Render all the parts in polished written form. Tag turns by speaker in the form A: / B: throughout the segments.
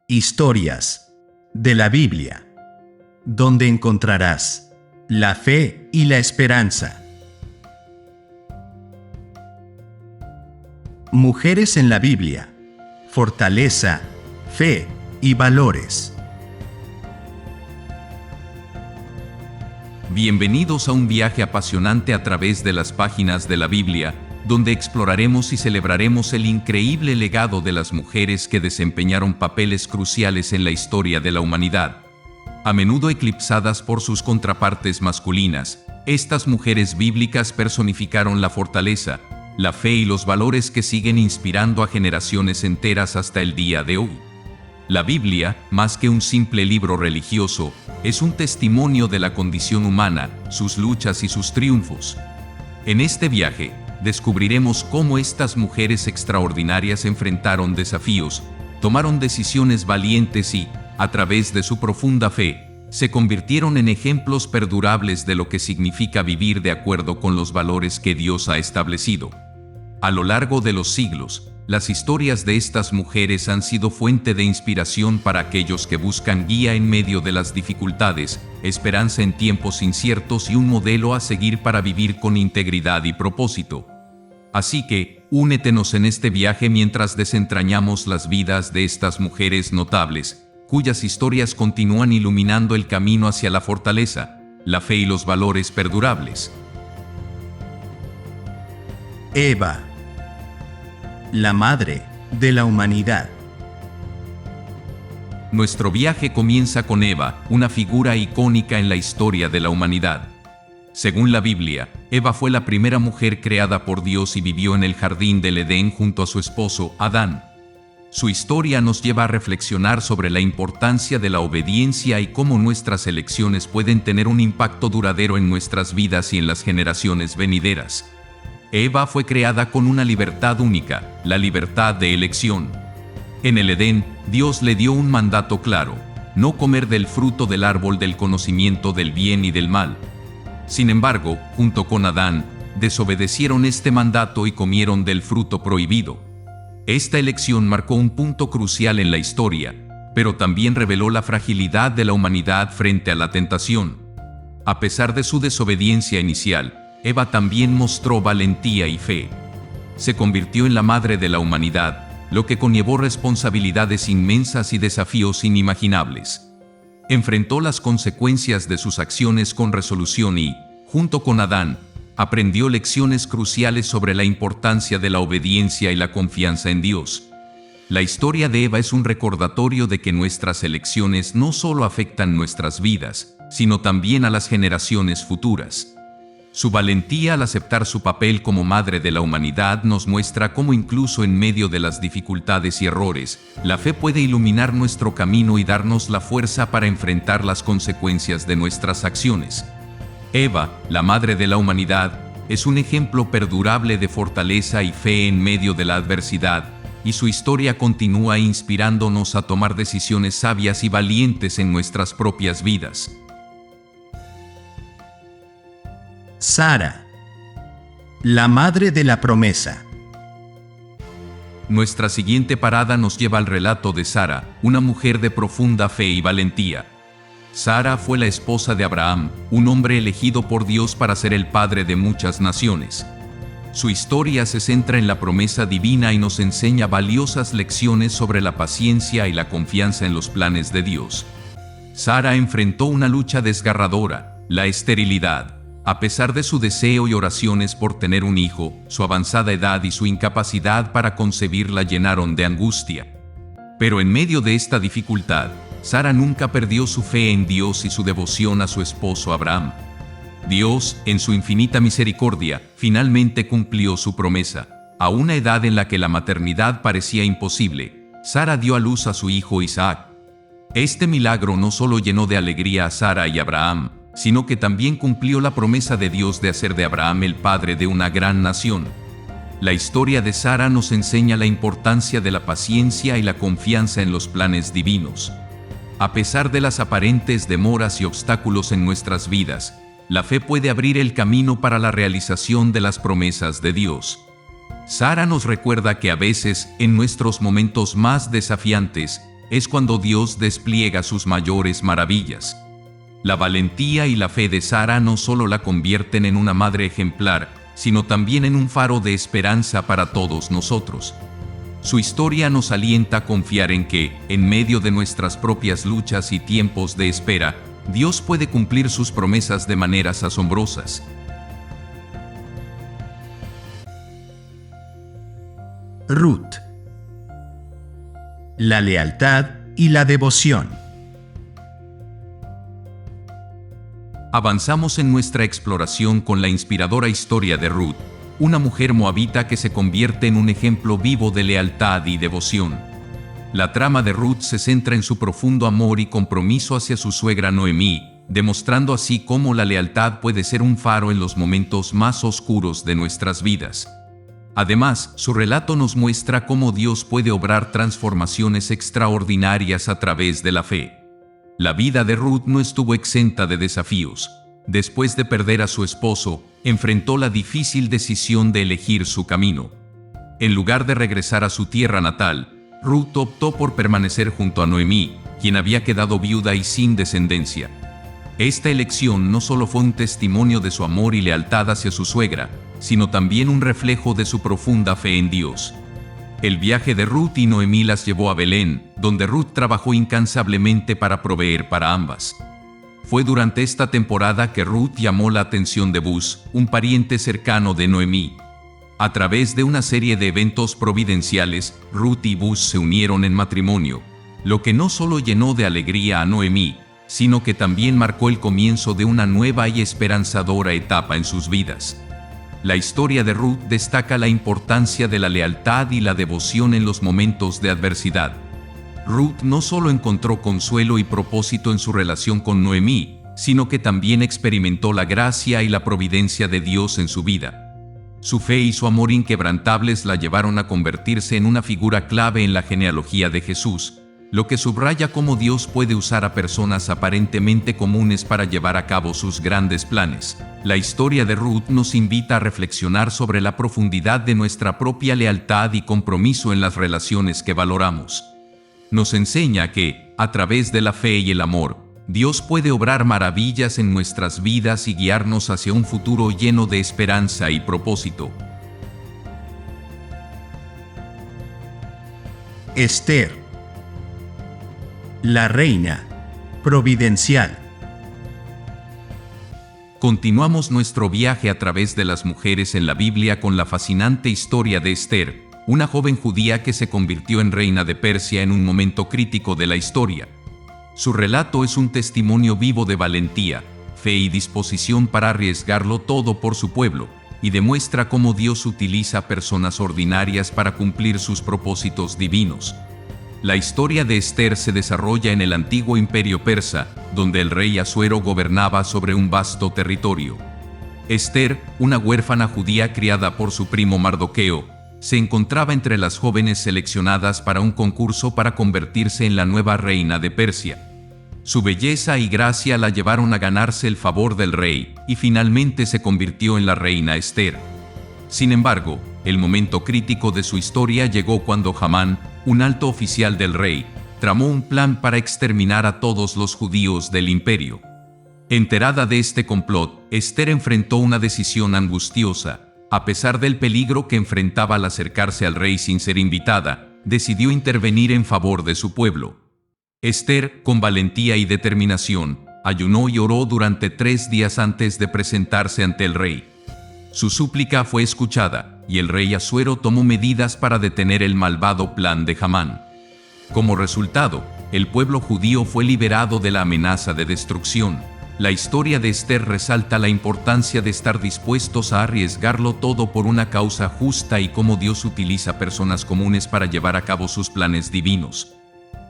A: Historias de la Biblia, donde encontrarás la fe y la esperanza. Mujeres en la Biblia, fortaleza, fe y valores.
B: Bienvenidos a un viaje apasionante a través de las páginas de la Biblia, donde exploraremos y celebraremos el increíble legado de las mujeres que desempeñaron papeles cruciales en la historia de la humanidad. A menudo eclipsadas por sus contrapartes masculinas, estas mujeres bíblicas personificaron la fortaleza, la fe y los valores que siguen inspirando a generaciones enteras hasta el día de hoy. La Biblia, más que un simple libro religioso, es un testimonio de la condición humana, sus luchas y sus triunfos. En este viaje, descubriremos cómo estas mujeres extraordinarias enfrentaron desafíos, tomaron decisiones valientes y, a través de su profunda fe, se convirtieron en ejemplos perdurables de lo que significa vivir de acuerdo con los valores que Dios ha establecido. A lo largo de los siglos, las historias de estas mujeres han sido fuente de inspiración para aquellos que buscan guía en medio de las dificultades, esperanza en tiempos inciertos y un modelo a seguir para vivir con integridad y propósito. Así que, únetenos en este viaje mientras desentrañamos las vidas de estas mujeres notables, cuyas historias continúan iluminando el camino hacia la fortaleza, la fe y los valores perdurables.
A: Eva, la madre de la humanidad.
B: Nuestro viaje comienza con Eva, una figura icónica en la historia de la humanidad. Según la Biblia, Eva fue la primera mujer creada por Dios y vivió en el jardín del Edén junto a su esposo, Adán. Su historia nos lleva a reflexionar sobre la importancia de la obediencia y cómo nuestras elecciones pueden tener un impacto duradero en nuestras vidas y en las generaciones venideras. Eva fue creada con una libertad única, la libertad de elección. En el Edén, Dios le dio un mandato claro: no comer del fruto del árbol del conocimiento del bien y del mal. Sin embargo, junto con Adán, desobedecieron este mandato y comieron del fruto prohibido. Esta elección marcó un punto crucial en la historia, pero también reveló la fragilidad de la humanidad frente a la tentación. A pesar de su desobediencia inicial, Eva también mostró valentía y fe. Se convirtió en la madre de la humanidad, lo que conllevó responsabilidades inmensas y desafíos inimaginables. Enfrentó las consecuencias de sus acciones con resolución y, junto con Adán, aprendió lecciones cruciales sobre la importancia de la obediencia y la confianza en Dios. La historia de Eva es un recordatorio de que nuestras elecciones no solo afectan nuestras vidas, sino también a las generaciones futuras. Su valentía al aceptar su papel como madre de la humanidad nos muestra cómo incluso en medio de las dificultades y errores, la fe puede iluminar nuestro camino y darnos la fuerza para enfrentar las consecuencias de nuestras acciones. Eva, la madre de la humanidad, es un ejemplo perdurable de fortaleza y fe en medio de la adversidad, y su historia continúa inspirándonos a tomar decisiones sabias y valientes en nuestras propias vidas.
A: Sara, la madre de la promesa.
B: Nuestra siguiente parada nos lleva al relato de Sara, una mujer de profunda fe y valentía. Sara fue la esposa de Abraham, un hombre elegido por Dios para ser el padre de muchas naciones. Su historia se centra en la promesa divina y nos enseña valiosas lecciones sobre la paciencia y la confianza en los planes de Dios. Sara enfrentó una lucha desgarradora, la esterilidad. A pesar de su deseo y oraciones por tener un hijo, su avanzada edad y su incapacidad para concebir la llenaron de angustia. Pero en medio de esta dificultad, Sara nunca perdió su fe en Dios y su devoción a su esposo Abraham. Dios, en su infinita misericordia, finalmente cumplió su promesa. A una edad en la que la maternidad parecía imposible, Sara dio a luz a su hijo Isaac. Este milagro no solo llenó de alegría a Sara y Abraham, sino que también cumplió la promesa de Dios de hacer de Abraham el padre de una gran nación. La historia de Sara nos enseña la importancia de la paciencia y la confianza en los planes divinos. A pesar de las aparentes demoras y obstáculos en nuestras vidas, la fe puede abrir el camino para la realización de las promesas de Dios. Sara nos recuerda que a veces, en nuestros momentos más desafiantes, es cuando Dios despliega sus mayores maravillas. La valentía y la fe de Sara no solo la convierten en una madre ejemplar, sino también en un faro de esperanza para todos nosotros. Su historia nos alienta a confiar en que, en medio de nuestras propias luchas y tiempos de espera, Dios puede cumplir sus promesas de maneras asombrosas.
A: Ruth. La lealtad y la devoción.
B: Avanzamos en nuestra exploración con la inspiradora historia de Ruth, una mujer moabita que se convierte en un ejemplo vivo de lealtad y devoción. La trama de Ruth se centra en su profundo amor y compromiso hacia su suegra Noemí, demostrando así cómo la lealtad puede ser un faro en los momentos más oscuros de nuestras vidas. Además, su relato nos muestra cómo Dios puede obrar transformaciones extraordinarias a través de la fe. La vida de Ruth no estuvo exenta de desafíos. Después de perder a su esposo, enfrentó la difícil decisión de elegir su camino. En lugar de regresar a su tierra natal, Ruth optó por permanecer junto a Noemí, quien había quedado viuda y sin descendencia. Esta elección no solo fue un testimonio de su amor y lealtad hacia su suegra, sino también un reflejo de su profunda fe en Dios. El viaje de Ruth y Noemí las llevó a Belén, donde Ruth trabajó incansablemente para proveer para ambas. Fue durante esta temporada que Ruth llamó la atención de Buz, un pariente cercano de Noemí. A través de una serie de eventos providenciales, Ruth y Buz se unieron en matrimonio, lo que no solo llenó de alegría a Noemí, sino que también marcó el comienzo de una nueva y esperanzadora etapa en sus vidas. La historia de Ruth destaca la importancia de la lealtad y la devoción en los momentos de adversidad. Ruth no solo encontró consuelo y propósito en su relación con Noemí, sino que también experimentó la gracia y la providencia de Dios en su vida. Su fe y su amor inquebrantables la llevaron a convertirse en una figura clave en la genealogía de Jesús, lo que subraya cómo Dios puede usar a personas aparentemente comunes para llevar a cabo sus grandes planes. La historia de Ruth nos invita a reflexionar sobre la profundidad de nuestra propia lealtad y compromiso en las relaciones que valoramos. Nos enseña que, a través de la fe y el amor, Dios puede obrar maravillas en nuestras vidas y guiarnos hacia un futuro lleno de esperanza y propósito.
A: Esther. La reina providencial.
B: Continuamos nuestro viaje a través de las mujeres en la Biblia con la fascinante historia de Esther, una joven judía que se convirtió en reina de Persia en un momento crítico de la historia. Su relato es un testimonio vivo de valentía, fe y disposición para arriesgarlo todo por su pueblo, y demuestra cómo Dios utiliza personas ordinarias para cumplir sus propósitos divinos. La historia de Esther se desarrolla en el antiguo imperio persa, donde el rey Asuero gobernaba sobre un vasto territorio. Esther, una huérfana judía criada por su primo Mardoqueo, se encontraba entre las jóvenes seleccionadas para un concurso para convertirse en la nueva reina de Persia. Su belleza y gracia la llevaron a ganarse el favor del rey, y finalmente se convirtió en la reina Esther. Sin embargo, el momento crítico de su historia llegó cuando Hamán, un alto oficial del rey, tramó un plan para exterminar a todos los judíos del imperio. Enterada de este complot, Esther enfrentó una decisión angustiosa. A pesar del peligro que enfrentaba al acercarse al rey sin ser invitada, decidió intervenir en favor de su pueblo. Esther, con valentía y determinación, ayunó y oró durante 3 días antes de presentarse ante el rey. Su súplica fue escuchada, y el rey Asuero tomó medidas para detener el malvado plan de Hamán. Como resultado, el pueblo judío fue liberado de la amenaza de destrucción. La historia de Esther resalta la importancia de estar dispuestos a arriesgarlo todo por una causa justa y cómo Dios utiliza personas comunes para llevar a cabo sus planes divinos.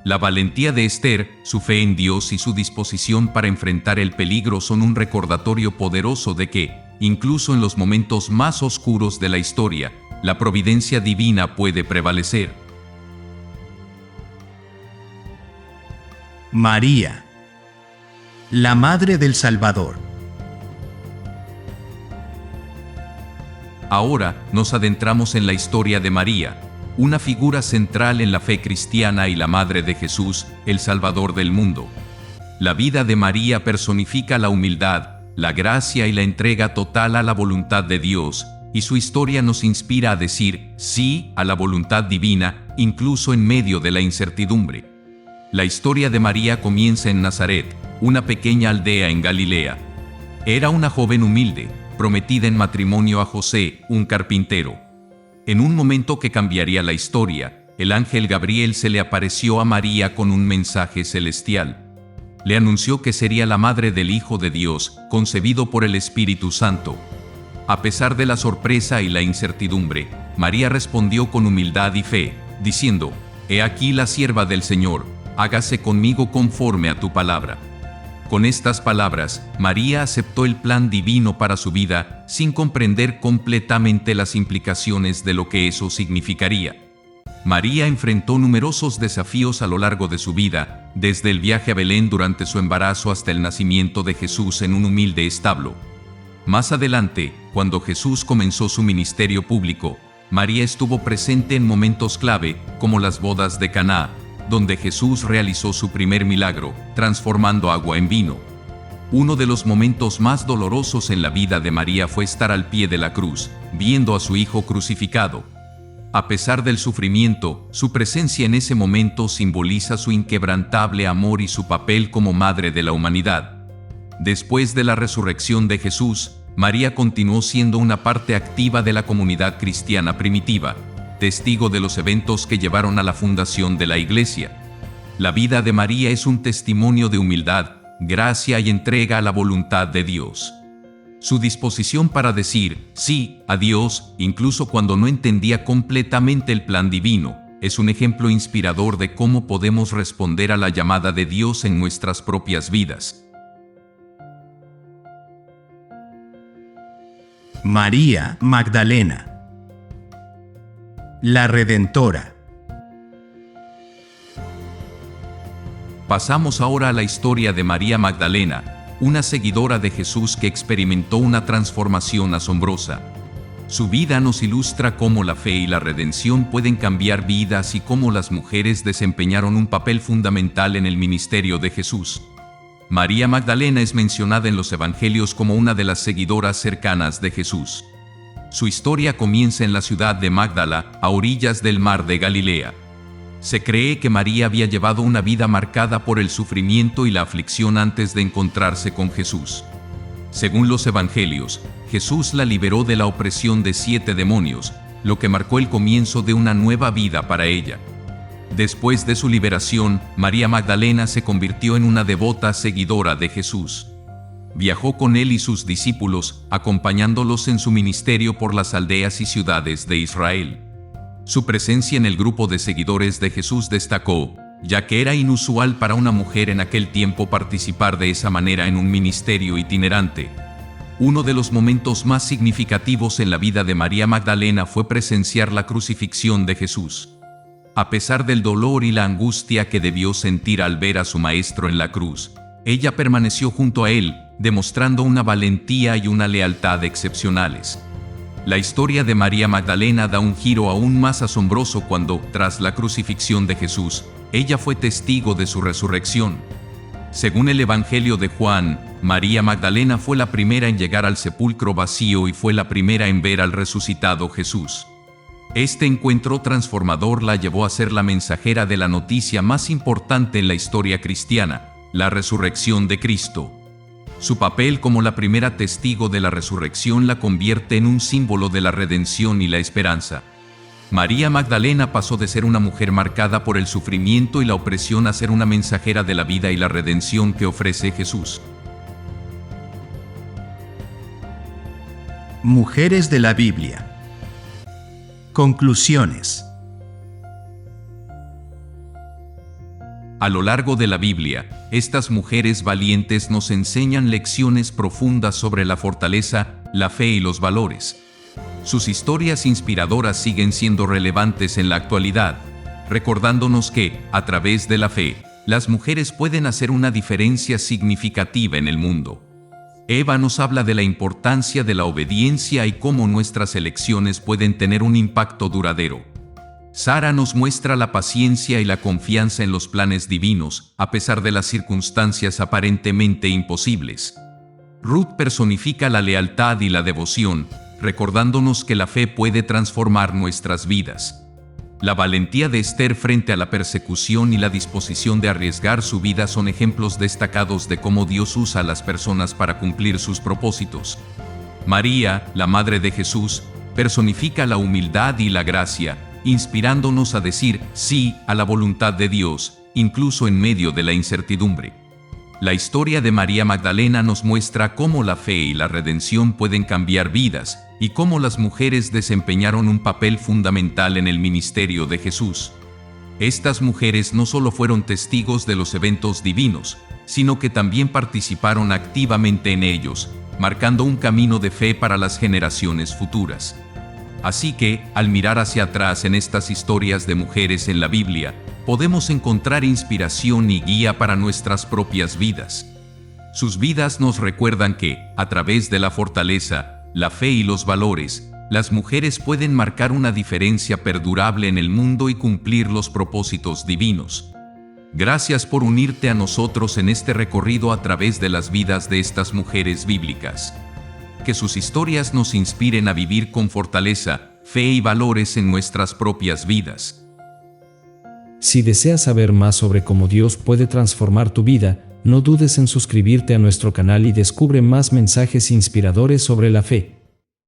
B: La valentía de Esther, su fe en Dios y su disposición para enfrentar el peligro son un recordatorio poderoso de que, incluso en los momentos más oscuros de la historia, la providencia divina puede prevalecer.
A: María, la Madre del Salvador.
B: Ahora nos adentramos en la historia de María, una figura central en la fe cristiana y la madre de Jesús, el Salvador del mundo. La vida de María personifica la humildad, la gracia y la entrega total a la voluntad de Dios, y su historia nos inspira a decir sí a la voluntad divina, incluso en medio de la incertidumbre. La historia de María comienza en Nazaret, una pequeña aldea en Galilea. Era una joven humilde, prometida en matrimonio a José, un carpintero. En un momento que cambiaría la historia, el ángel Gabriel se le apareció a María con un mensaje celestial. Le anunció que sería la madre del Hijo de Dios, concebido por el Espíritu Santo. A pesar de la sorpresa y la incertidumbre, María respondió con humildad y fe, diciendo: «He aquí la sierva del Señor, hágase conmigo conforme a tu palabra». Con estas palabras, María aceptó el plan divino para su vida, sin comprender completamente las implicaciones de lo que eso significaría. María enfrentó numerosos desafíos a lo largo de su vida, desde el viaje a Belén durante su embarazo hasta el nacimiento de Jesús en un humilde establo. Más adelante, cuando Jesús comenzó su ministerio público, María estuvo presente en momentos clave, como las bodas de Caná, donde Jesús realizó su primer milagro, transformando agua en vino. Uno de los momentos más dolorosos en la vida de María fue estar al pie de la cruz, viendo a su hijo crucificado. A pesar del sufrimiento, su presencia en ese momento simboliza su inquebrantable amor y su papel como madre de la humanidad. Después de la resurrección de Jesús, María continuó siendo una parte activa de la comunidad cristiana primitiva, testigo de los eventos que llevaron a la fundación de la Iglesia. La vida de María es un testimonio de humildad, gracia y entrega a la voluntad de Dios. Su disposición para decir sí a Dios, incluso cuando no entendía completamente el plan divino, es un ejemplo inspirador de cómo podemos responder a la llamada de Dios en nuestras propias vidas.
A: María Magdalena, la Redentora.
B: Pasamos ahora a la historia de María Magdalena, una seguidora de Jesús que experimentó una transformación asombrosa. Su vida nos ilustra cómo la fe y la redención pueden cambiar vidas y cómo las mujeres desempeñaron un papel fundamental en el ministerio de Jesús. María Magdalena es mencionada en los Evangelios como una de las seguidoras cercanas de Jesús. Su historia comienza en la ciudad de Magdala, a orillas del mar de Galilea. Se cree que María había llevado una vida marcada por el sufrimiento y la aflicción antes de encontrarse con Jesús. Según los Evangelios, Jesús la liberó de la opresión de 7 demonios, lo que marcó el comienzo de una nueva vida para ella. Después de su liberación, María Magdalena se convirtió en una devota seguidora de Jesús. Viajó con él y sus discípulos, acompañándolos en su ministerio por las aldeas y ciudades de Israel. Su presencia en el grupo de seguidores de Jesús destacó, ya que era inusual para una mujer en aquel tiempo participar de esa manera en un ministerio itinerante. Uno de los momentos más significativos en la vida de María Magdalena fue presenciar la crucifixión de Jesús. A pesar del dolor y la angustia que debió sentir al ver a su maestro en la cruz, ella permaneció junto a él, demostrando una valentía y una lealtad excepcionales. La historia de María Magdalena da un giro aún más asombroso cuando, tras la crucifixión de Jesús, ella fue testigo de su resurrección. Según el Evangelio de Juan, María Magdalena fue la primera en llegar al sepulcro vacío y fue la primera en ver al resucitado Jesús. Este encuentro transformador la llevó a ser la mensajera de la noticia más importante en la historia cristiana, la resurrección de Cristo. Su papel como la primera testigo de la resurrección la convierte en un símbolo de la redención y la esperanza. María Magdalena pasó de ser una mujer marcada por el sufrimiento y la opresión a ser una mensajera de la vida y la redención que ofrece Jesús.
A: Mujeres de la Biblia. Conclusiones.
B: A lo largo de la Biblia, estas mujeres valientes nos enseñan lecciones profundas sobre la fortaleza, la fe y los valores. Sus historias inspiradoras siguen siendo relevantes en la actualidad, recordándonos que, a través de la fe, las mujeres pueden hacer una diferencia significativa en el mundo. Eva nos habla de la importancia de la obediencia y cómo nuestras elecciones pueden tener un impacto duradero. Sara nos muestra la paciencia y la confianza en los planes divinos, a pesar de las circunstancias aparentemente imposibles. Ruth personifica la lealtad y la devoción, recordándonos que la fe puede transformar nuestras vidas. La valentía de Esther frente a la persecución y la disposición de arriesgar su vida son ejemplos destacados de cómo Dios usa a las personas para cumplir sus propósitos. María, la Madre de Jesús, personifica la humildad y la gracia, inspirándonos a decir sí a la voluntad de Dios, incluso en medio de la incertidumbre. La historia de María Magdalena nos muestra cómo la fe y la redención pueden cambiar vidas, y cómo las mujeres desempeñaron un papel fundamental en el ministerio de Jesús. Estas mujeres no solo fueron testigos de los eventos divinos, sino que también participaron activamente en ellos, marcando un camino de fe para las generaciones futuras. Así que, al mirar hacia atrás en estas historias de mujeres en la Biblia, podemos encontrar inspiración y guía para nuestras propias vidas. Sus vidas nos recuerdan que, a través de la fortaleza, la fe y los valores, las mujeres pueden marcar una diferencia perdurable en el mundo y cumplir los propósitos divinos. Gracias por unirte a nosotros en este recorrido a través de las vidas de estas mujeres bíblicas. Que sus historias nos inspiren a vivir con fortaleza, fe y valores en nuestras propias vidas.
C: Si deseas saber más sobre cómo Dios puede transformar tu vida, no dudes en suscribirte a nuestro canal y descubre más mensajes inspiradores sobre la fe.